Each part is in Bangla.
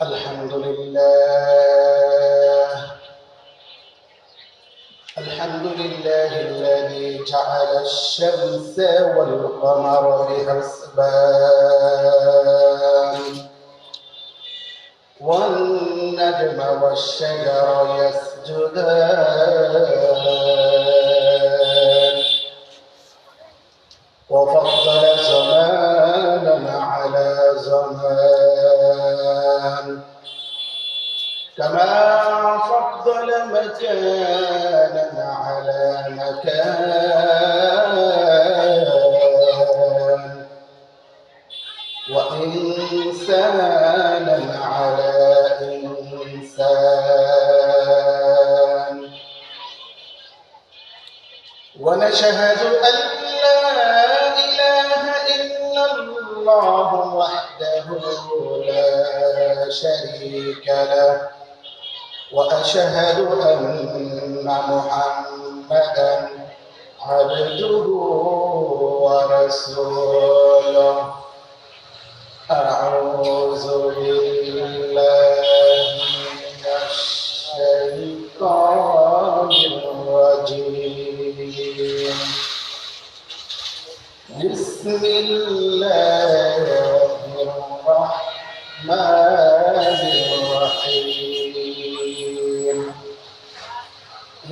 الحمد لله الذي جعل الشمس والقمر بحسبان والنجم والشجر يسجدان وفضل زمانا على زمان كما فضل مكانا على مكان وإنسانا على إنسان ونشهد أن لا إله إلا الله وحده لا شريك له وأشهد أن محمدا عبده ورسوله أعوذ بالله من الشيطان الرجيم بسم الله الرحمن الرحيم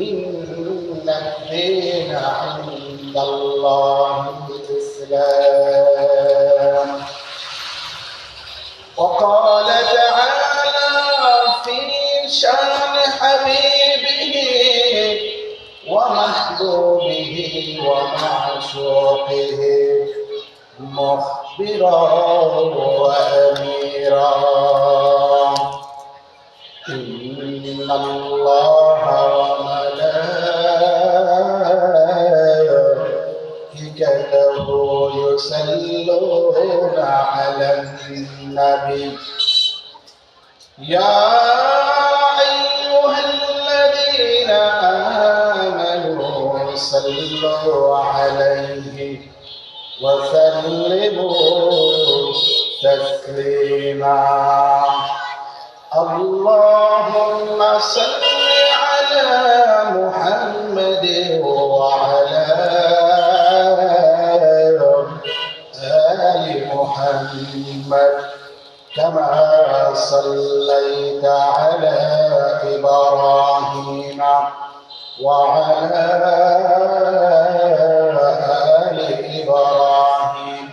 إن الدين عند الله الإسلام وقال تعالى في شان حبيبه ومحبوبه ومعشوقه مخبرا وأميرا إن الله وملائكته يصلون على النبي يا أيها الذين آمنوا صلوا عليه وسلموا تسليما اللهم صل على محمد وعلى آل محمد كما صليت على إبراهيم وعلى آل إبراهيم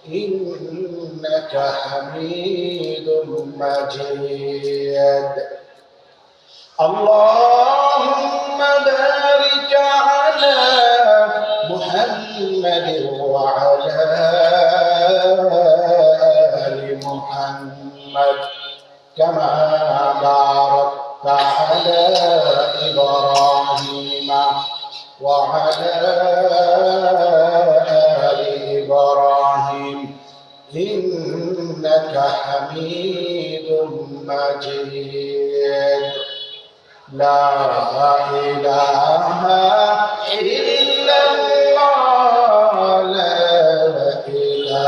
إنك حميد مجيد اللهم بارك على محمد وعلى آل محمد كما باركت على إبراهيم وعلى آل إبراهيم إنك حميد مجيد لا إله إلا الله لا إله إلا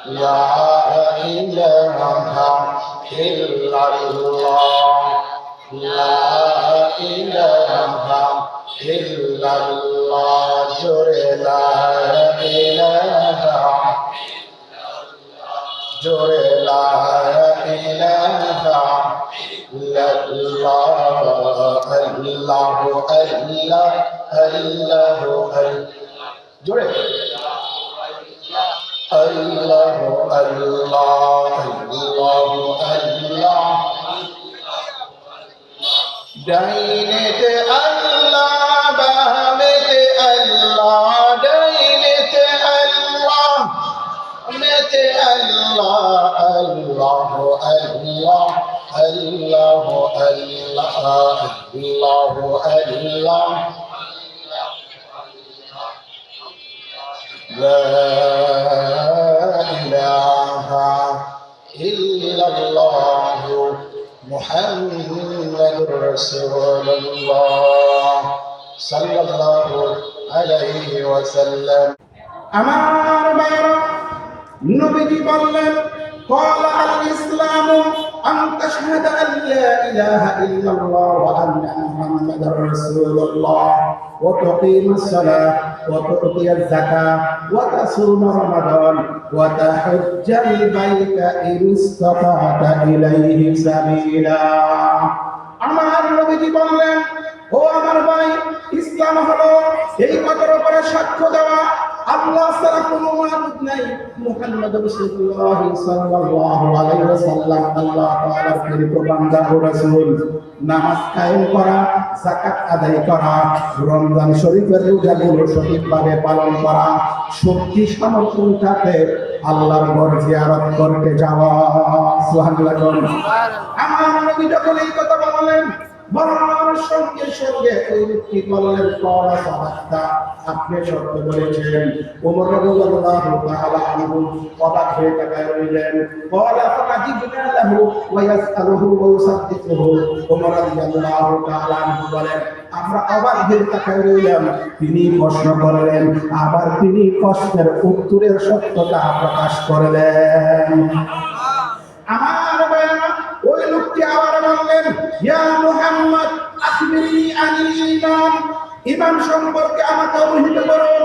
لا إله إلا الله لا إله إلا الله لا إله لا إله إلا الله الله الله الله جوري الله الله الله الله داينة الله بهمة الله داينة الله مت الله الله الله الله الله الله الله لا إله إلا الله محمد رسول الله صلى الله عليه وسلم আমার ভাইরা নবীজি বললেন قال الإسلام أن تشهد أن لا إله إلا الله وأن محمدا رسول الله وتقيم الصلاة وتؤتي الزكاة وتصوم رمضان وتحج البيت إن استطعت إليه سبيلا আমার নবীজি বললেন ও আমার ভাই ইসলাম হলো এই কথার উপরে সাক্ষ্য দেওয়া আল্লাহ ছাড়া কোনো মাবুদ নাই মুহাম্মদ রাসূলুল্লাহ সাল্লাল্লাহু আলাইহি ওয়াসাল্লাম আল্লাহ তাআলার প্রেরিত বান্দা ও রাসূল নামাজ কায়েম করা যাকাত আদায় করা রমজান শরীফের রোজাগুলো সঠিকভাবে পালন করা শক্তি সামর্থ্য থাকে আল্লাহর ঘর জিয়ারত করতে যাওয়া সুবহানাল্লাহ আমার নবী যখন এই কথা বললেন বলার সঙ্গে সঙ্গে ওই ব্যক্তি বললেন কওলা সাদাক্তা আপনি সত্য বলেছেন ওমর রাদিয়াল্লাহু তাআলা আনহু অবাক হয়ে তাকায় রইলেন কওলা ফাকাদিবনা লাহু ওয়া ইয়াসআলুহু ওয়া ইউসাদ্দিকুহু ওমর রাদিয়াল্লাহু তাআলা আনহু বলেন আমরা অবাক হয়ে তাকায় রইলাম তিনি প্রশ্ন করলেন আবার তিনি প্রশ্নের উত্তরের সত্যতা প্রকাশ করলেন আমার বাবা ওই লোকটি আবার বললেন ইয়া মুহাম্মদ আখবিরনি আনিল ঈমান ঈমান সম্পর্কে আমাকে অবহিত করুন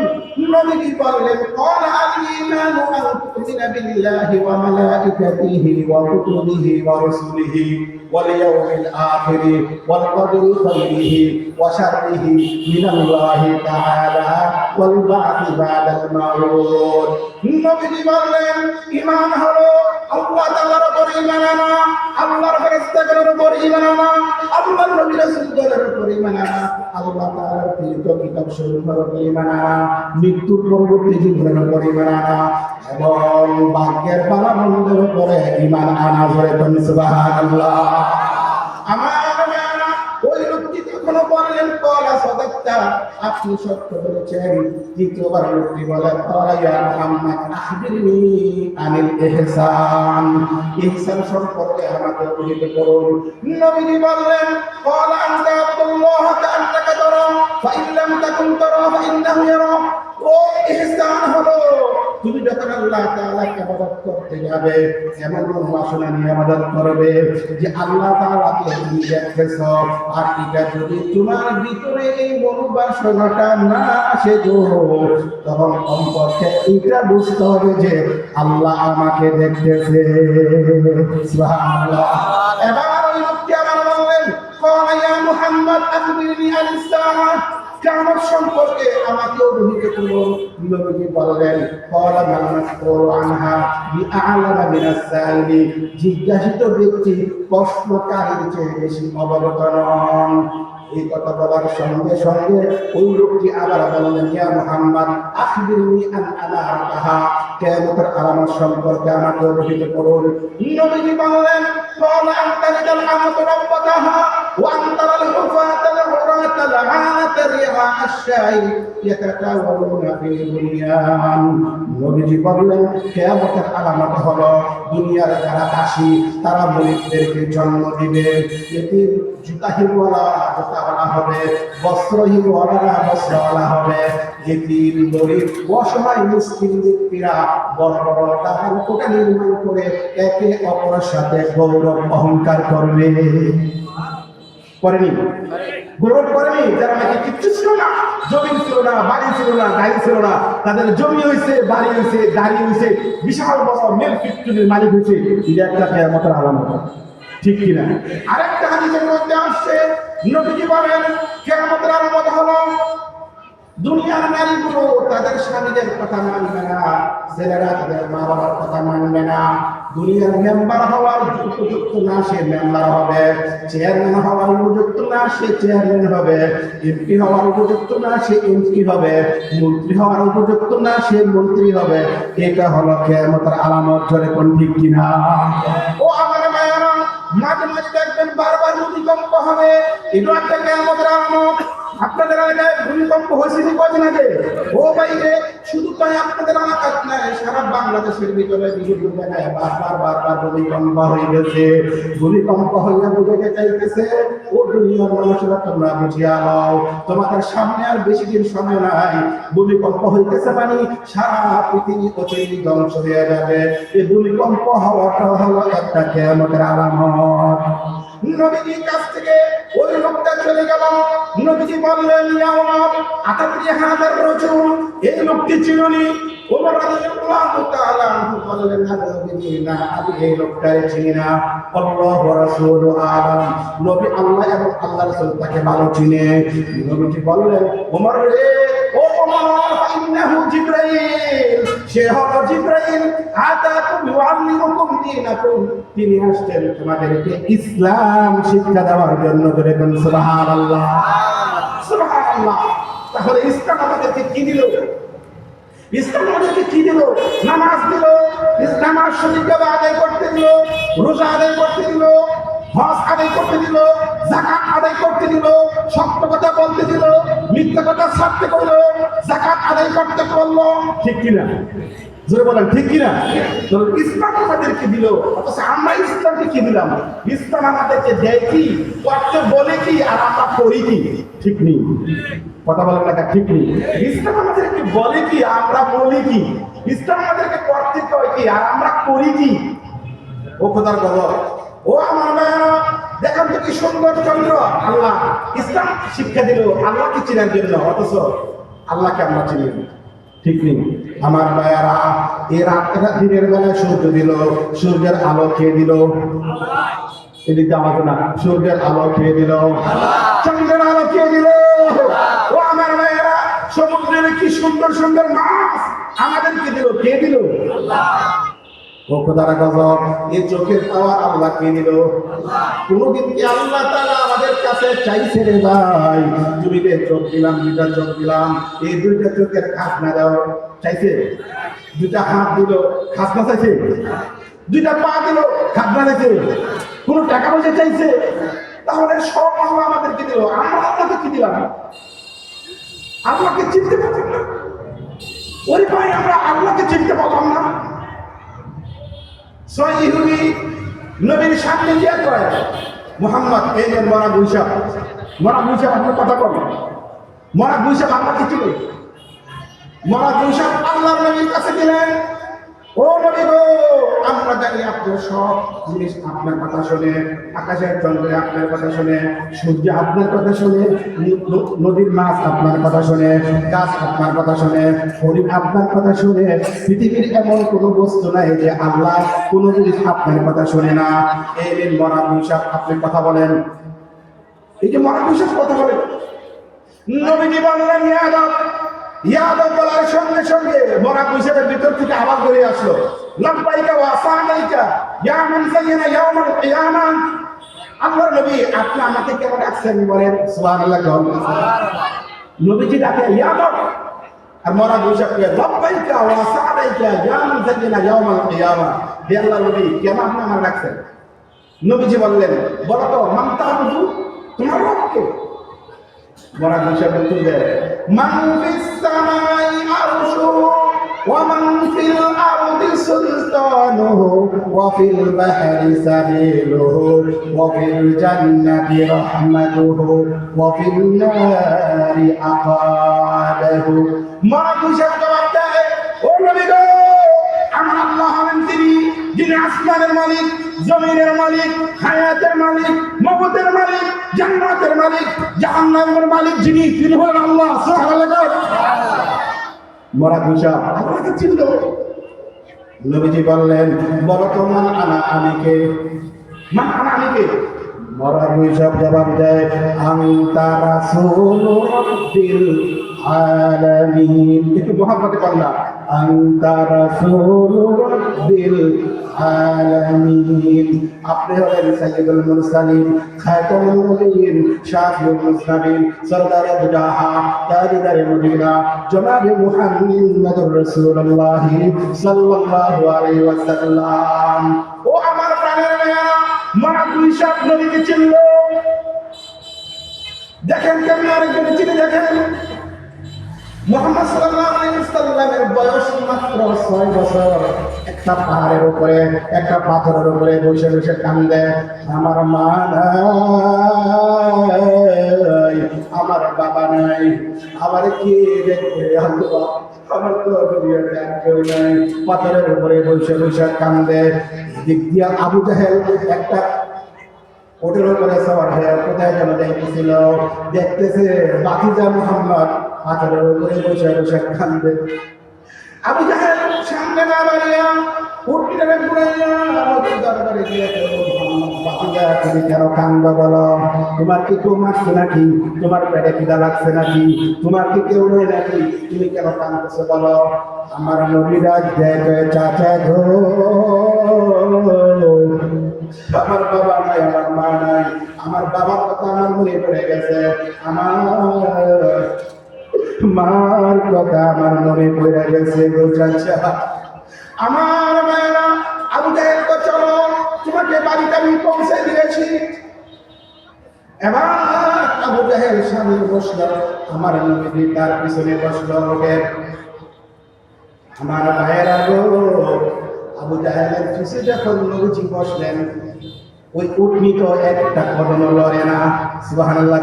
নবীজি বললেন ক্বালা আল ঈমানু আন তু'মিনা বিল্লাহি ওয়া মালাইকাতিহি ওয়া কুতুবিহি ওয়া রাসূলিহি ওয়াল ইয়াউমিল আখির ওয়াল কদরি খাইরিহি ওয়া শাররিহি মিনাল্লাহি তাআলা ওয়াল বা'থি বা'দাল মাউত নবীজি বললেন ঈমান হলো আল্লাহ তাআলার উপর ঈমান আনা আল্লাহর ফেরেশতাদের উপর ঈমান আনা আল্লাহর নবী রাসূলদের উপর ঈমান আনা আল্লাহ তাআলার প্রেরিত কিতাব সমূহের উপর ঈমান আনা মৃত্যুর পরবর্তী জীবনের উপর ঈমান আনা এবং ভাগ্যের ফলাফলের উপরে ঈমান আনা জোরে বলুন সুবহানাল্লাহ আমার ওই লোকটি তখন বললেন কওলা সাদাক্তা আপনি সত্য বলেছেন দ্বিতীয়বার লোকটি বলে কওলা ইয়া মুহাম্মদ আখবিরনি আনিল ইহসান ইহসান সম্পর্কে আমাকে অবহিত করুন নবীজি বললেন কওলা আনতা আব্দুল্লাহ কাআন্নাকা তারা ফাইন লাম তাকুন তারা ফাইন্নাহু ইয়ারা ও ইহসান হলো তুমি যখন আল্লাহ তাআলাকে ইবাদত করতে যাবে এমন বাসনা নিয়ে ইবাদত করবে যে আল্লাহ তাআলাকে তুমি দেখতেছো আর এটা যদি তোমার ভিতরে এই মনোবাসনাটা না আসে তখন কমপক্ষে এটা বুঝতে হবে যে আল্লাহ আমাকে দেখতেছে সুবহানাল্লাহ এবার ওই লোকটি আবার বললেন ক্বালা ইয়া মুহাম্মদ আখবিরনি আনিস সাআহ কিয়ামত সম্পর্কে আমাকে অবহিত করুন নবীজি বললেন ক্বালা মান মাসউলু আনহা বিআ'লামা মিনাস সাইলি জিজ্ঞাসিত ব্যক্তি প্রশ্নকারীর চেয়ে বেশি অবগত নন এই কথা বলার সঙ্গে সঙ্গে ওই লোকটি আবার বললেন ইয়া মুহাম্মদ আখবিরনি আন আলামাতিহা কিয়ামতের আলামত সম্পর্কে আমাকে অবহিত করুন নবীজি বললেন ক্বালা আনতাল আমাতু রাব্বাতাহা ওয়া আনতাল হুফাতাল উরাতাল আনাতার রিআ আশ-শাই ইয়াতাকাওয়ালুনা ফিল বুনিয়ান নবীজি বললেন কিয়ামতের আলামত হলো দুনিয়ার যারা দাসী তারা মুরিদদেরকে জন্ম দিবে এটি জুতাহীনওয়ালা জুতাওয়ালা হবে বস্ত্রহীনওয়ালা বস্ত্রওয়ালা হবে এতিম গরিব অসহায় মিসকিন ব্যক্তিরা বড় বড় টাকার কোঠা নির্মাণ করে একে অপরের সাথে গৌরব অহংকার করবে করেনি গৌরব করেনি যারা নাকি কিচ্ছু ছিল না জমি ছিল না বাড়ি ছিল না গাড়ি ছিল না তাদের জমি হয়েছে বাড়ি হয়েছে গাড়ি হয়েছে বিশাল বড় মিল ফ্যাক্টরির মালিক হয়েছে এটা একটা কিয়ামতের আলামত ঠিক কিনা আরেকটা হাদিসের মধ্যে আসছে নবীজি বলেন কিয়ামতের আলামত হলো দুনিয়ার নারীগুলো তাদের স্বামীদের কথা মানবে না ছেলেরা তাদের মা বাবার কথা মানবে না দুনিয়ার মেম্বার হওয়ার উপযুক্ত না সে মেম্বার হবে চেয়ারম্যান হওয়ার উপযুক্ত না সে চেয়ারম্যান হবে এমপি হওয়ার উপযুক্ত না সে এমপি হবে মন্ত্রী হওয়ার উপযুক্ত না সে মন্ত্রী হবে এটা হলো কিয়ামতের আলামত ধরে কোন ঠিক কিনা ও আমার মায়েরা মাঝে মাঝে দেখবেন বারবার ভূমিকম্প হবে এটা একটা কিয়ামতের আলামত আপনাদের এলাকায় ভূমিকম্প হয়েছে কদিন আগে ও বাইরে শুধু তাই আপনাদের এলাকার নাই, সারা বাংলাদেশের ভিতরে বিভিন্ন জায়গায় বারবার ভূমিকম্প হয়ে গেছে। ভূমিকম্প হইয়া বুঝে চাইতেছে, ও দুনিয়ার মানুষেরা তোমরা বুঝিয়া নাও, তোমাদের সামনে আর বেশি দিন সময় নাই। ভূমিকম্প হইতেছে মানে সারা পৃথিবী অচিরেই ধ্বংস হয়ে যাবে। এই ভূমিকম্প হওয়াটা হলো একটা কিয়ামতের আলামত। নবীজির কাছ থেকে ওই লোকটা চলে গেল। নবীজি বললেন, ইয়া ওমর, আতাদরি হাদার রাজুল, এই লোকটি চিনুনি? ওমর রাদিয়াল্লাহু তাআলা আনহু বললেন, নবীজি, না, আমি এই লোকটাকে চিনি না। আল্লাহু ওয়া রাসূলুহু আলাম, নবী আল্লাহ এবং আল্লাহর রাসূল তাকে ভালো চিনে। নবীজি বললেন, ওমর রে, ও ওমর, ইন্নাহু জিবরাইল, সে হলো জিবরাইল, আতাকুম ইউআল্লিমুকুম দীনাকুম, তিনি আসছেন তোমাদেরকে ইসলাম শিক্ষা দেওয়ার জন্য। ধরে বলুন সুবহানাল্লাহ, সুবহানাল্লাহ। তাহলে ইসলাম আমাদেরকে কি দিল? ইসলাম আমাদেরকে কি দিল? নামাজ দিল, নামাজ সঠিকভাবে আদায় করতে দিল, রোজা আদায় করতে দিল, হজ আদায় করতে দিল, যাকাত আদায় করতে দিল, সত্য কথা বলতে দিল, মিথ্যা কথা ছাড়তে করলো, যাকাত আদায় করতে করলো। ঠিক কিনা? জোরে বলেন, ঠিক কিনা? ইসলাম আমাদেরকে দিল, অথচ আমরা ইসলামকে কি দিলাম? ইসলাম আমাদেরকে দেয় কি, করতে বলে কি, আর আমরা করি কি? ঠিক নেই, কথা বলেন না, ঠিক নেই। ইসলাম আমাদেরকে বলে কি, আমরা বলি কি? ইসলাম আমাদেরকে করতে কয় কি, আর আমরা করি কি? ও খোদার গজব, ও আমার ভাইয়েরা, দেখেন তো কি সুন্দর চন্দ্র। আল্লাহ ইসলাম শিক্ষা দিল আল্লাহকে চেনার জন্য, অথচ আল্লাহকে আমরা চিনি না। ঠিক নেই আমার ভাইয়েরা? এর দিনের বেলায় সূর্য দিল, সূর্যের আলো খেয়ে দিল, এদিকে আমাকে না, সূর্যের আলো খেয়ে দিল, চন্দ্রের আলো খেয়ে দিল। ও আমার ভাইয়েরা, সমুদ্রের কি সুন্দর সুন্দর মাছ আমাদেরকে দিল, কে দিল? ও খোদার গজব, এই চোখের পাওয়ার আল্লাহ কে দিল? কোনদিন কি আল্লাহ তাআলা আমাদের কাছে চাইছে রে ভাই, তুমি যে চোখ দিলাম, দুইটা চোখ দিলাম, এই দুইটা চোখের খাজনা দাও, চাইছে? দুইটা হাত দিল, খাজনা চাইছে? দুইটা পা দিল, খাজনা চাইছে? কোন টাকা পয়সা চাইছে? তাহলে সব আল্লাহ আমাদেরকে দিল, আমরা আল্লাহকে কি দিলাম? আল্লাহকে চিনতে পারলাম না। ওই ভাই, আমরা আল্লাহকে চিনতে পারলাম না। ইহুদি নবীর সামনে গিয়ে কয়, মুহাম্মদ, এই যে মরা গুইসাব, মরা গুইসাব, আপনার কথা বলেন, মরা গুইসাব আল্লাহকে চিনে? মরা গুইসাব আল্লাহর নবীর কাছে গেলেন, ও নবী গো, আমরা জানি আপনার সব জিনিস আপনার কথা শুনে, আকাশের চন্দ্রে আপনার কথা শুনে, সূর্য আপনার কথা শুনে, নদীর মাছ আপনার কথা শুনে, গাছ আপনার কথা শুনে, হরিণ আপনার কথা শুনে, পৃথিবীর এমন কোনো বস্তু নাই যে আল্লাহ কোনো জিনিস আপনার কথা শুনে না। এই দিন মরা গুইসাব আপনি কথা বলেন, এই যে মরা গুইসাব কথা বলেন। নবীজি বললেন, ইয়াদব বলার সঙ্গে সঙ্গে মরা গুইসাবের ভিতর থেকে আওয়াজ বেরিয়ে আসলো, লাব্বাইকা ওয়া সালাইকা ইয়া মান যায়না ইয়াউমাল কিয়ামা। আল্লাহর নবী, আপনি আমাকে কেমন ডাকছেন বলেন? সুবহানাল্লাহ। নবীজি ডাকে ইয়াদব, আর মরা গুইসাবকে লাব্বাইকা ওয়া সালাইকা ইয়া মান যায়না ইয়াউমাল কিয়ামা। হে আল্লাহর নবী, কেন আপনি আমাকে ডাকছেন? নবীজি বললেন, বলো তো, মান তা'বুদু, তোমার রব কে? মরা গুইসাব উত্তর দেয়, মান ফিস সামাই আরশুহু ওয়া মান ফিল আরদি সুলতানুহু ওয়া ফিল বাহরি সাবিলুহু ওয়া ফিল জান্নাতি রাহমাতুহু ওয়া ফিল নারি আকাবাহু। মরা গুইসাব জবাব দেয়, ও নবী গো, আমার আল্লাহ হলেন তিনি, যিনি আসমানের মালিক, জমিনের মালিক, হায়াতের মালিক, মওতের মালিক, জান্নাতের মালিক, জাহান্নামের মালিক, যিনি, তিনি হলেন আল্লাহ। সুবহানাল্লাহ। মরা গুইসাব আল্লাহকে চিনল। নবীজি বললেন, বলো তো, মান আনা, আমি কে? মান আনা, আমি কে? মরা গুইসাব জবাব দেয়, আনতা রাসূলু রাব্বিল আলামিন। একটু মুহাম্মদে বললাম, আনতা রাসূলু রাব্বিল আলামিন। আপনি হলেন সাইয়্যিদুল মুরসালিন, খাতামুন নবিয়্যিন, শাফিউল মুজনাবিন, সরদারে দুজাহা, তাজদারে মদিনা, জনাবে মুহাম্মদুর রাসূলুল্লাহ সাল্লাল্লাহু আলাইহি ওয়াসাল্লাম। ও আমার প্রাণের ভাইরা, মরা গুইসাব নবীকে চিনল। দেখেন কেমন আরেকজন চিনে, দেখেন মুহাম্মদ সাল্লাল্লাহু আলাইহি ওয়াসাল্লামের বয়স মাত্র 6 বছর। একটা পাহাড়ের উপরে, একটা পাথরের উপরে বসে বসে কান্দে, আমার মা নাই, আমার বাবা নাই, আমার কি দেখবে আল্লাহ, আমার তো দুনিয়াতে আর কেউ নাই। পাথরের উপরে বসে বসে কান্দে। দিক দিয়া আবু জাহেল একটা ওটের উপরে সওয়ার হয়ে কোথায় যেন দেখতেছিল, দেখতেছে বাতিজা মুহাম্মদ পাথরের উপরে বসে বসে কান্দে। আবু জাহেল সামনে না বাড়িয়া উঠটারে ঘুরাইয়া নবীর দরবারে গিয়ে মুহাম্মদ, বাতিজা তুমি কেন কান্দো বলো? তোমার কি কেউ মারছে নাকি? তোমার পেটে খিদা লাগছে নাকি? তোমার কি কেউ নেই নাকি? তুমি কেন কান্দছো বলো? আমার নবী ডাক দেয়, চাচা গো, আমার বাবা নাই, আমার মা নাই, আমার বাবার কথা আমার মনে পড়ে গেছে, আমার মার কথা আমার মনে পড়ে গেছে গো চাচা। আমার মায়েরা, আবু জাহেল তো চলো, তোমাকে বাড়িতে আমি পৌঁছে দিয়েছি। এবার আবু জাহেল সামনে বসলো, আমার নবী তার পিছনে বসলো। আমার ভাইয়েরা গো, আবু জাহেলের পিছে যখন নবীজি বসলেন, ওই উটনি তো একটা কদম লড়ে না। সুবহানাল্লাহ।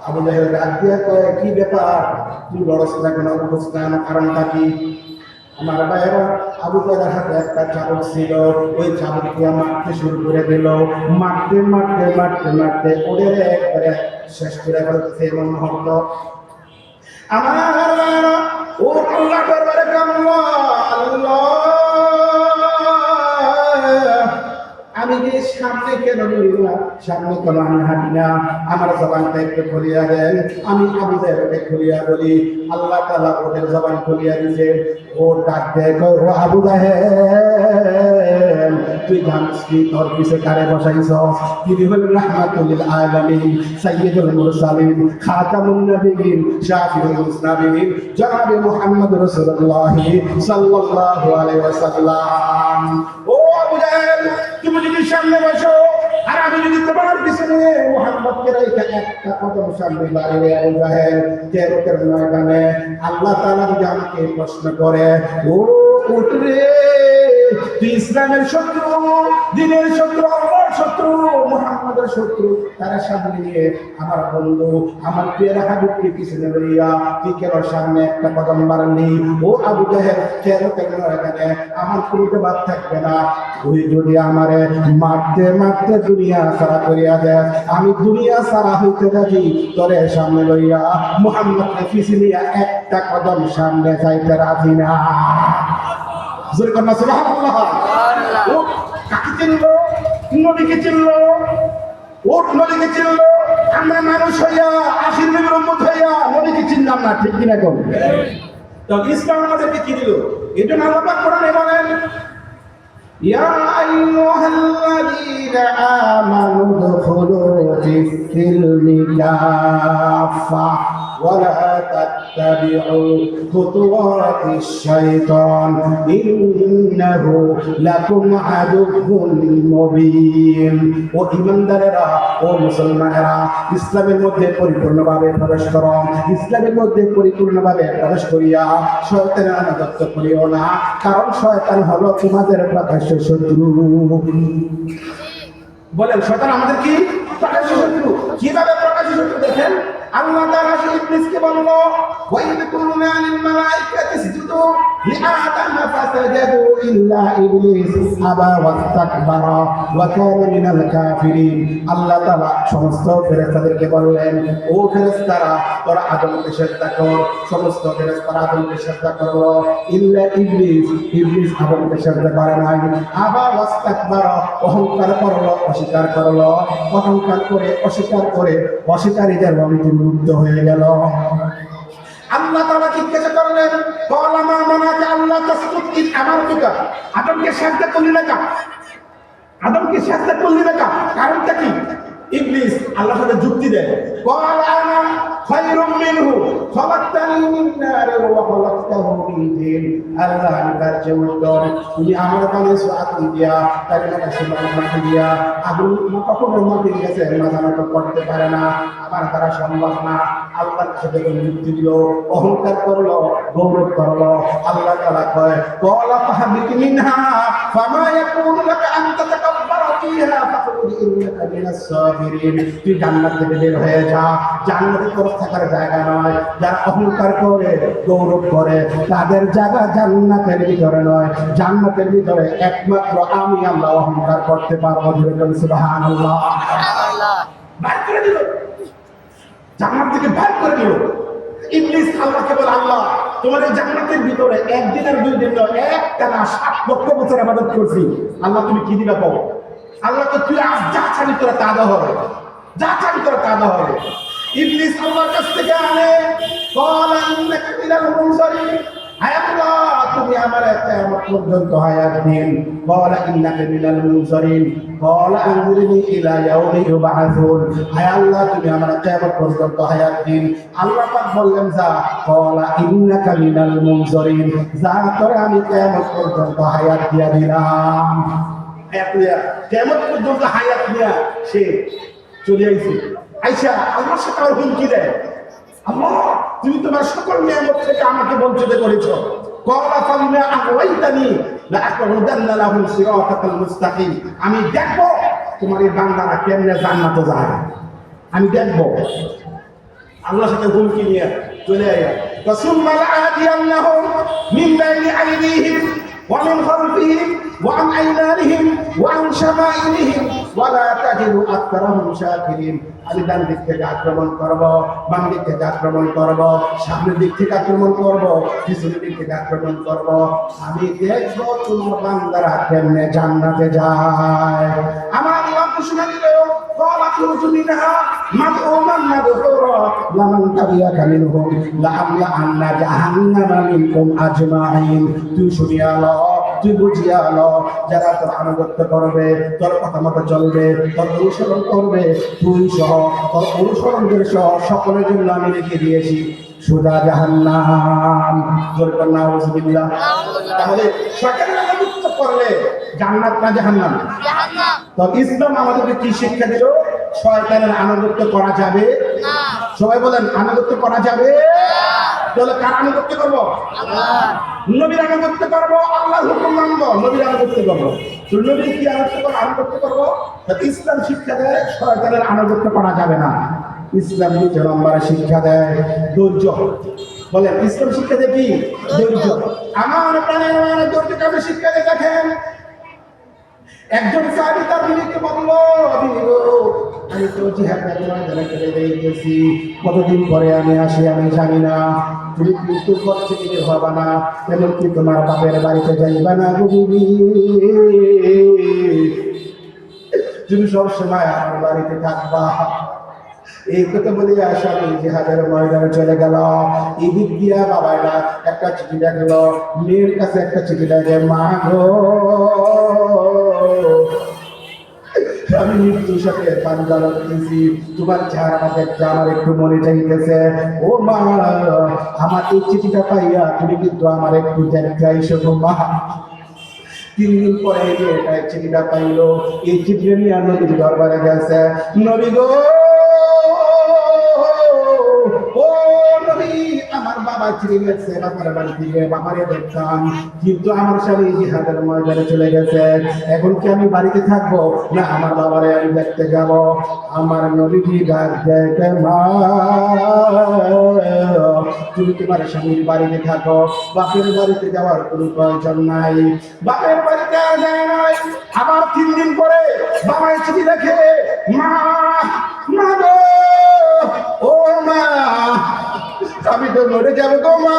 আবু জাহেল ডাক দিয়া কয়, কি ব্যাপার, তুই লড়ছ না কেন, অবস্থা কারণটা কি? আমার ভাইয়েরা, আবু জাহেলের হাতে একটা চাবুক ছিল, ওই চাবুক দিয়ে মারতে শুরু করে দিল। মারতে মারতে মারতে মারতে ওদের একবারে শেষ করে ফেলতেছে এমন মুহূর্ত। আমার ভাইয়েরা, ও আল্লাহ দরবারে কান্না, আল্লাহ আমি যে সামনে কেন বলি না, সামনে কেন আমি হাঁটি না, আমার জবানটা একটু খুলিয়া দেন, আমি আবু জাহেলকে খুলিয়া বলি। আল্লাহ তাআলা ওদের জবান খুলিয়া দিয়েছে। ও ডাক দেয়, ও আবু জাহেল, তুই জানিস কি তোর পিছে কারে বসাইছ? তিনি হলেন রাহমাতুল লিল আলামিন, সাইয়্যিদুল মুরসালিন, খাতামুন নবিয়্যিন, শাফিউল মুসনাবিন, জনাবে মুহাম্মদ রাসূলুল্লাহ সাল্লাল্লাহু আলাইহি ওয়াসাল্লাম। ও আবু জাহেল, তুমি যদি সামনে বসো আর আমি যদি তোমার পিছনে মুহাম্মদকে রেখে একটা কদম সামনে বাড়িয়ে, আবু জাহেল কিয়ামতের ময়দানে আল্লাহ তাআলা যদি আমাকে প্রশ্ন করে, ও উঠ রে, তুই ইসলামের শত্রু, দ্বীনের শত্রু, আল্লাহর শত্রু, মুহাম্মদের শত্রু, তারা সামনে নিয়ে আমার বন্ধু, আমার প্রিয় হাবিবকে পিছনে লইয়া তুই কেন সামনে একটা কদম বাড়ালি? ও আবু জাহেল, কিয়ামতের ময়দানে আমার কোনো জবাব থাকবে না। তুই যদি আমারে মারতে মারতে দুনিয়া সারা করিয়া দেয়, আমি দুনিয়া সারা হইতে রাজি, তোরে সামনে লইয়া মুহাম্মদকে পিছনে নিয়ে একটা কদম সামনে যাইতে রাজি না। জোরে কন্যা সুবহানাল্লাহ। ও কাকে চিনলো? নবীকে চিনলো। ওট নবীকে চিনলো। আমরা মানুষ হইয়া, আশির নবীর উম্মত হইয়া নবীকে চিনলাম না, ঠিক কিনা কোন? তো ইসলাম আমাদেরকে কি দিল? এটা আল্লাহ পাক কোরআনে বলেন, يا أيها الذين آمنوا ادخلوا في السلم كافة ولا تتبعوا خطوات الشيطان إنه لكم عدو مبين. ও ইমানদারেরা, ও মুসলমানেরা, ইসলামের মধ্যে পরিপূর্ণভাবে প্রবেশ করো। ইসলামের মধ্যে পরিপূর্ণভাবে প্রবেশ করিয়া শয়তানের আনুগত্য করিও না, কারণ শয়তান হলো তোমাদের প্রকাশ্য শত্রু। বলেন, শয়তান আমাদের কি প্রকাশ্য শত্রু? কিভাবে প্রকাশ্য শত্রু দেখেন? আল্লাহ তাআলা ইবলিসকে বলল, ওয়া ইয কুলনা লিল মালাইকাতি ইসজুদু লিআদাম ফাসাজাদু ইল্লা ইবলিস আবা ওয়াস্তাকবারা ওয়া কানা মিনাল কাফিরিন। আল্লাহ তাআলা সমস্ত ফেরেশতাদেরকে বললেন, ও ফেরেশতারা, তোরা আদমকে সিজদা কর। সমস্ত ফেরেশতারা আদমকে সিজদা করলো, ইল্লা ইবলিস, ইবলিস আদমকে সিজদা করে নাই। আবা ওয়াস্তাকবারা, অহংকার করলো, অস্বীকার করলো, অহংকার করে অস্বীকার করে অস্বীকারীদের মুক্ত হয়ে গেল। আল্লাহ তাআলা জিজ্ঞাসা করলেন, ক্বালা মা মানাকা আল্লা তাসজুদ ইয আমারতুকা, আদমকে সিজদা করলি না কেন? আদমকে সিজদা করলি না কেন? কারণটা কি? ইবলিস আল্লাহর সাথে যুক্তি দেয়, ক্বালা আনা খায়রুম মিনহু খালাকতানি মিন নার ওয়া খালাকতাহু মিন তিন। আল্লাহ, আমি তার চেয়ে উত্তম, তুমি আমার বানিয়েছো আগুন দিয়া, তার বানিয়েছো মাটি দিয়া। আগুন কখনো মাটির কাছে মাঝামাটি করতে পারে না, আমার দ্বারা সম্ভব না। আল্লাহর কাছে যখন মুক্তি দিল, অহংকার করলো, গৌরব করলো, আল্লাহ তাআলা কয় ক্বালা ফাহবিত মিনহা ফামা ইয়াকুনু লাকা আন তাতাকাব্বারা ফিহা ফাখরুজ ইন্নাকা মিনাস সাবিরিন। তুই জান্নাত থেকে বের হয়ে যা, জান্নাতে তোর থাকার জায়গা নয়। যারা অহংকার করে, গৌরব করে, তাদের জায়গা জান্নাতের ভিতরে নয়। জান্নাতের ভিতরে একমাত্র আমি আল্লাহ অহংকার করতে পারবো। সুবহানাল্লাহ। বাইর করে দিল, জান্নাত থেকে বাইর করে দিল। ইবলিস আল্লাহকে বলে, আল্লাহ তোমার এই জান্নাতের ভিতরে একদিনের 2 দিন নয়, একটানা 7 লক্ষ বছর ইবাদত করছি, আল্লাহ তুমি কি দিবা পাবো? আল্লাহ তো তুই আজ যা চাবি তোরা তা দেওয়া হবে, যা চাবি তোরা তা দেওয়া হবে। ইবলিস আল্লাহর কাছ থেকে আনে ক্বালা ইন্নাকা মিনাল মুনজারিন, হায় আল্লাহ তুমি আমার কিয়ামত পর্যন্ত হায়াত দিন। ক্বালা ইন্নাকা মিনাল মুনজারিন ক্বালা আনজিরনি ইলা ইয়াউমি ইউবআসুন, হায় আল্লাহ তুমি আমার কিয়ামত পর্যন্ত হায়াত দিন। আল্লাহ পাক বললেন যা, ক্বালা ইন্নাকা মিনাল মুনজারিন, যা তোরে আমি কিয়ামত পর্যন্ত হায়াত দিয়া দিলাম। হায়াত দিয়া কিয়ামত পর্যন্ত হায়াত দিয়া সে চলে আইছে। আইসা আল্লাহর সাথে আর হুমকি দেয়, আল্লাহ তুমি তোমার সকল নিয়ামত থেকে আমাকে বঞ্চিত করেছো। ক্বালা ফাবিমা আগওয়াইতানি লাআকউদান্না লাহুম সিরাতাকাল মুস্তাকিম, আমি দেখব তোমার এই বান্দারা কেমনে জান্নাতে যায়, আমি দেখব। আল্লাহর সাথে হুমকি নিয়ে চলে আয়া ফাসুম্মা লাআতিয়ান্নাহুম মিন বাইনি আইদিহিম ওয়া মিন খালফিহিম ওয়া আন আইমানিহিম ওয়া আন শামাইলিহিম ওয়া লা তাজিদু আকতারাহুম শাকিরিন। আমি ডান দিক থেকে আক্রমণ করব, বাম দিক থেকে আক্রমণ করব, সামনের দিক থেকে আক্রমণ করব, পিছনের দিক থেকে আক্রমণ করব। আমি দেখব তোমার বান্দারা কেমনে জান্নাতে যায়। আমার আল্লাহ ঘোষণা দিল ক্বালা খুরুজু মিনহা মাদউমান মাদহুরা লামান তাবিয়াকা মিনহুম লাআমলাআন্না জাহান্নামা মিনকুম আজমাইন। তুই শুনিয়া ল, তুই বুঝিয়া ল, যারা তোর আনুগত্য করবে, তোর কথা মতো চলবে, তোর অনুসরণ করবে, তুই সহ তোর অনুসরণদের সহ সকলের জন্য আমি রেখে দিয়েছি সুদা জাহান্নাম। নাউযুবিল্লাহ। তাহলে শয়তানের আনুগত্য করলে জান্নাত না জাহান্নাম? জাহান্নাম। তো ইসলাম আমাদেরকে কি শিক্ষা দিল? শয়তানের আনুগত্য করা যাবে না। সবাই বলেন আনুগত্য করা যাবে না। তাহলে কার আনুগত্য করব? আল্লাহ। নবীর আনুগত্য করব, আল্লাহর হুকুম মানব, নবীর আনুগত্য করব। তো নবীর কি আনুগত্য করব? ইসলাম শিক্ষা দেয় শয়তানের আনুগত্য করা যাবে না। ইসলাম 2 নম্বরে শিক্ষা দেয় ধৈর্য। বলেন ইসলাম শিক্ষা দেয় কি? ধৈর্য। আমার প্রাণের আমার ধৈর্যকে আমি শিক্ষা দিয়ে দেখেন। একজন সাহাবী তার বিবিকে বলল, আমি তো জিহাদের ময়দানে চলে যাইতেছি, কতদিন পরে আমি আসি আমি জানি না, তুমি মৃত্যুর পর থেকে বের হবা না, এমনকি তোমার বাপের বাড়িতে যাইবা না গো বিবি, তুমি সবসময় আমার বাড়িতে থাকবা। এই কথা বলে আসা আমি জিহাদের ময়দানে চলে গেল। এই দিক দিয়া বাবাটা একটা চিঠি দেখলো, মেয়ের কাছে একটা চিঠি দেখে, মা গো আমি মৃত্যুর সাথে পাঞ্জা লাগতেছি, তোমার চেহারাটা দেখতে আমার একটু মনে চাইতেছে। ও মা, আমার এই চিঠিটা পাইয়া তুমি কিন্তু আমার একটু দেখতে আইসো গো মা। 3 দিন পরে এটা চিঠিটা পাইলো। এই চিঠি নিয়ে নবীর দরবারে গেছে। নবী গো, ও নবী, আমার বাবা চিঠি গেছে বাবার বাড়ি থেকে, বাবারে দেখতাম, কিন্তু আমার স্বামী জিহাদের ময়দানে চলে গেছে। এখন কি আমি বাড়িতে থাকবো না আমার বাবারে আমি দেখতে যাব? আমার নবীজি ডাক দেয়, মা তুমি তোমার স্বামীর বাড়িতে থাকো, বাপের বাড়িতে যাওয়ার কোনো প্রয়োজন নাই। বাপের বাড়িতে যায় নাই। আবার 3 দিন পরে বাবার চিঠি দেখে, মা মা গো, ও মা আমি তো মরে যাবো গো মা,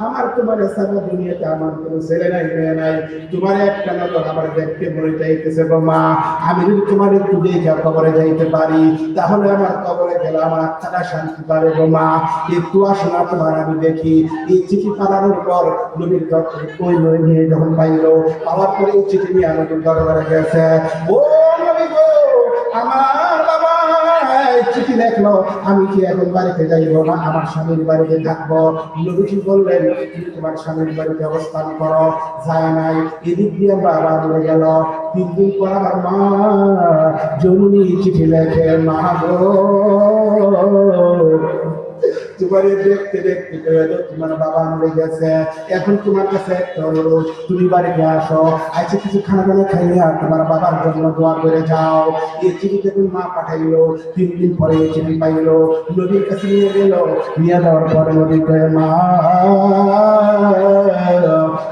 আমার তোমার সারা দুনিয়াতে আমার কোনো ছেলে নাই মেয়ে নাই, তোমার একটা নজর আমার দেখতে মনে চাইতেছে গো মা। আমি যদি তোমার একটু দেখে কবরে যাইতে পারি তাহলে আমার কবরে গেলে আমার আত্মাটা শান্তি পাবে গো মা। একটু আসো না তোমার আমি দেখি। এই চিঠি পালানোর পর নবীর ওই নিয়ে যখন পাইলো, পাওয়ার পরে এই চিঠি নিয়ে আমাদের দরবারে গেছে। ও নবী গো, আমার বাবা চিঠি দেখলো, আমি কি এখন বাড়িতে যাইব না আমার স্বামীর বাড়িতে থাকবো? নবীজি বললেন, তুমি তোমার স্বামীর বাড়িতে অবস্থান করো। যায় নাই, এদিক দিয়ে বাবা মরে গেল। 3 দিন পর আমার মা জরুরি চিঠি লেখে, মা গো তোমার দেখতে দেখতে তোমার বাবা মরে গেছে, এখন তোমার কাছে একটা অনুরোধ, তুমি বাড়িতে আসো, আজকে কিছু খানা দানা খাইয়া তোমার বাবার জন্য দোয়া করে যাও। এই চিঠিতে তুমি মা পাঠাইলো। 3 দিন পরে এই চিঠি পাইলো, নবীর কাছে নিয়ে গেল। নিয়ে যাওয়ার পরে নবী কয়ে, মা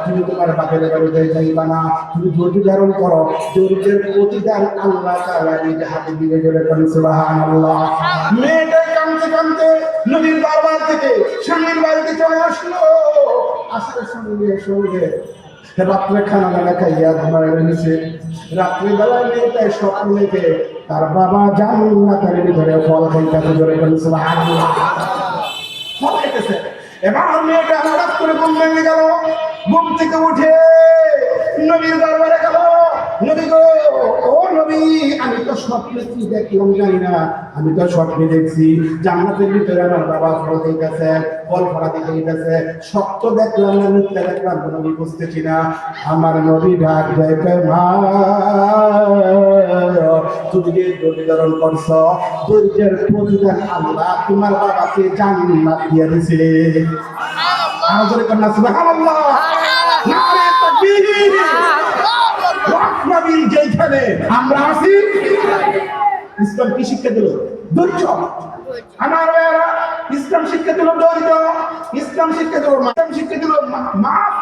তুমি তোমার বাপের বাড়িতে যাইবা না, তুমি ধৈর্য ধারণ করো, ধৈর্যের প্রতিদান আল্লাহ তাআলা নিজে হাতে দিয়ে গেলে। সুবহানাল্লাহ। মেয়েটা কাঁদতে কাঁদতে নবীর দরবার থেকে স্বামীর বাড়িতে চলে আসলো। আসার সঙ্গে সঙ্গে রাত্রে খানা দানা খাইয়া ঘুমায় রয়েছে। রাত্রে বেলায় মেয়েটায় স্বপ্ন দেখে তার বাবা জান্নাতের ভিতরে ফল খাইতে জোরে বলে সুবহানাল্লাহ। ফল খাইতেছে। এবার মেয়েটা হঠাৎ করে ঘুম ভেঙে গেল। ঘুম থেকে উঠে নবীর দরবারে গেল। নবী গো, ও নবী, আমি তো স্বপ্নে কি দেখলাম জানি না, আমি তো স্বপ্নে দেখছি জান্নাতের ভিতরে আমার বাবা ফল খাইতেছে, ফল ফলাতে খাইতেছে। সত্য দেখলাম না মিথ্যা দেখলাম নবী বুঝতেছি না। আমার নবী ডাক দেয়, মা তুমি যে ধৈর্য ধারণ করছো, ধৈর্যের প্রতিদান আল্লাহ তোমার বাবাকে জান্নাত দিয়ে দিয়েছে। আওয়াজে কন্যা সুবহানাল্লাহ। নারে তাকবীর। নবী যেখানে আমরা আছি, ইসলাম কি শিক্ষা দিল? ধৈর্য। আমার ভাইয়েরা, ইসলাম শিক্ষা দিল ধৈর্য, ইসলাম শিক্ষা দিল ইসলাম শিক্ষা দিল মাফ,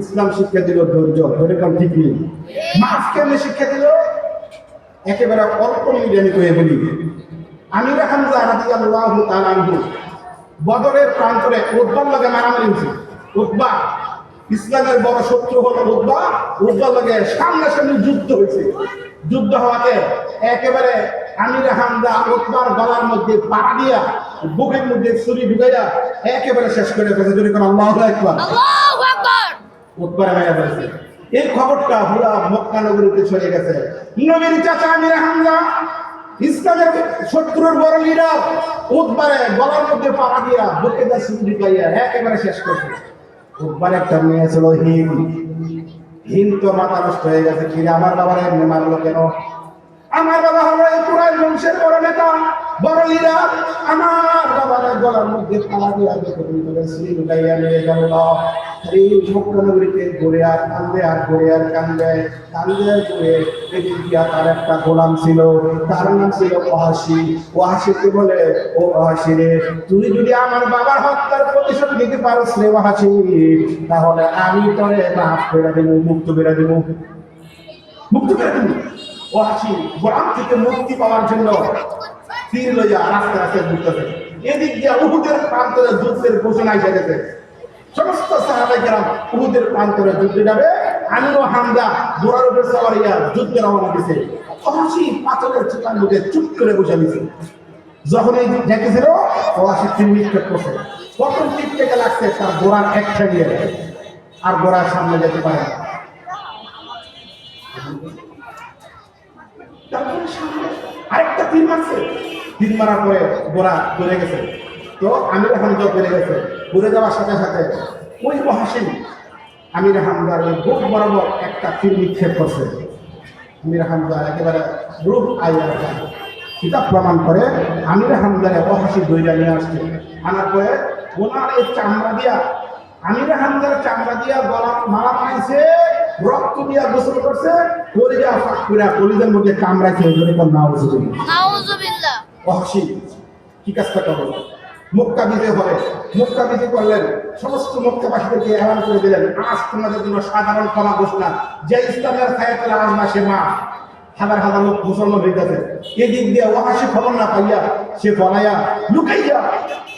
ইসলাম শিক্ষা দিল ধৈর্য। ধরে কোন ঠিক নেই। মাফ কেমনে শিক্ষা দিল? একেবারে অল্প মিনিট আমি কয়ে বলি। আমির হামজা রাদিয়াল্লাহু তাআলা আনহু বদরের প্রান্তরে উতবার লগে মারামারি হয়েছে। উতবা ইসলামের বড় শত্রু হলো উতবা। উতবার লগে সামনাসামনি যুদ্ধ হয়েছে। যুদ্ধ হওয়াতে একেবারে আমির হামজা উতবার গলার মধ্যে পাড়া দিয়া বুকের মধ্যে ছুরি ঢুকাইয়া একেবারে শেষ করে ফেলেছে। যদি কোন আল্লাহু আকবার। আল্লাহু আকবার। উতবারে মারা ফেলেছে। এই খবরটা পুরা মক্কা নগরীতে ছড়ে গেছে। নবীর চাচা আমির হামজা, ইসলামের শত্রুর বড় লিডার, উতবারে গলার মধ্যে পাড়া দিয়া বুকে দা ছুরি ঢুকাইয়া একেবারে শেষ করছে। উতবার একটা মেয়ে ছিল হিন্দ। হিন্দ তো মাথা নষ্ট হয়ে গেছে, কি আমার বাবার এমনি মারলো কেন? আমার বাবা হলো এই কুরাইশ বংশের বড় নেতা, বড় লিডার। আমার বাবার গলার মধ্যে পাড়া দিয়া ছুরি ঢুকাইয়া নিয়ে গেল। এই মক্কা নগরীতে ঘুরে আর কান্দে আর ঘুরে আর কান্দে, কান্দে আর ঘুরে এদিক দিয়া তার একটা গোলাম ছিল, তার নাম ছিল ওয়াহাশী। ওয়াহাশীকে বলে, ও ওয়াহাশী রে, তুই যদি আমার বাবার হত্যার প্রতিশোধ নিতে পারস রে ওয়াহাশী, তাহলে আমি তোরে মাফ করে দেব, মুক্ত করে দেব, মুক্ত করে দেব। ওয়াহাশী গোলাম থেকে মুক্তি পাওয়ার জন্য তীর লইয়া রাস্তা রাস্তায় ঘুরতেছে। এদিক দিয়া উহুদের প্রান্তরে যুদ্ধের ঘোষণা এসে গেছে। সমস্ত সাহাবায়ে কেরাম উহুদের প্রান্তরে যুদ্ধে যাবে। আমিরও হামজা ঘোড়ার উপর সওয়ার হইয়া যুদ্ধে রওনা দিছে। ওয়াহাশী পাথরের চিপার মধ্যে চুপ করে বসে আছে। যখন এই দেখেছিল, ওয়াহাশী তীর নিক্ষেপ করছে। প্রথম তীর থেকে লাগছে তার ঘোড়ার এক ঠ্যাঙে, আর ঘোড়ার সামনে যেতে পারে না। তারপরে সামনে আরেকটা তীর মারছে। তীর মারার পরে ঘোড়া পড়ে গেছে। তো আমির হামজা পড়ে গেছে। পড়ে যাওয়ার সাথে সাথে ওই ওয়াহাশী আমির হামজার ওই বুক বরাবর একটা তীর নিক্ষেপ করছে। আমির হামজা একেবারে রূপ আইয়া যায়। কিতাব প্রমাণ করে আমির হামজারে ওয়াহাশী দইরা নিয়ে আসছে। আনার পরে ওনার এই চামড়া দিয়া, আমির হামজার চামড়া দিয়া গলা মালা বানাইছে, রক্ত দিয়া গোসল করছে, কলিজা ফাঁক করে কলিজার মধ্যে কামড়াইছে। এরকম নাউযুবিল্লাহ। ওয়াহাশী কি কাজটা করল? মক্কা বিজয় হবে। মক্কা বিজয় করলেন, সমস্ত মক্কাবাসীদেরকে এলান করে দিলেন, আজ তোমাদের জন্য সাধারণ ক্ষমা ঘোষণা, যে ইসলামের ছায়াতলে আসবা সে মা। হাজার হাজার লোক মুসলমান হয়ে গেছে। এদিক দিয়ে ওয়াহাশী খবর না পাইয়া সে পলাইয়া লুকাইয়া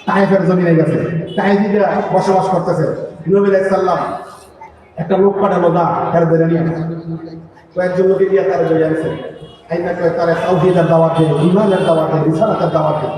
তায়েফের জমিনে গেছে। তায়েফে গিয়া বসবাস করতেছে। নবী আলাইহিস সালাম একটা লোক পাঠালো, দা এর ধরে নিয়ে কয়েকজন লোকে গিয়া তারা ধরে আনছে। আইনা কয় তারা তাওহীদের দাওয়াত দেয়, ঈমানের দাওয়াত দেয়, রিসালাতের দাওয়াত দেয়।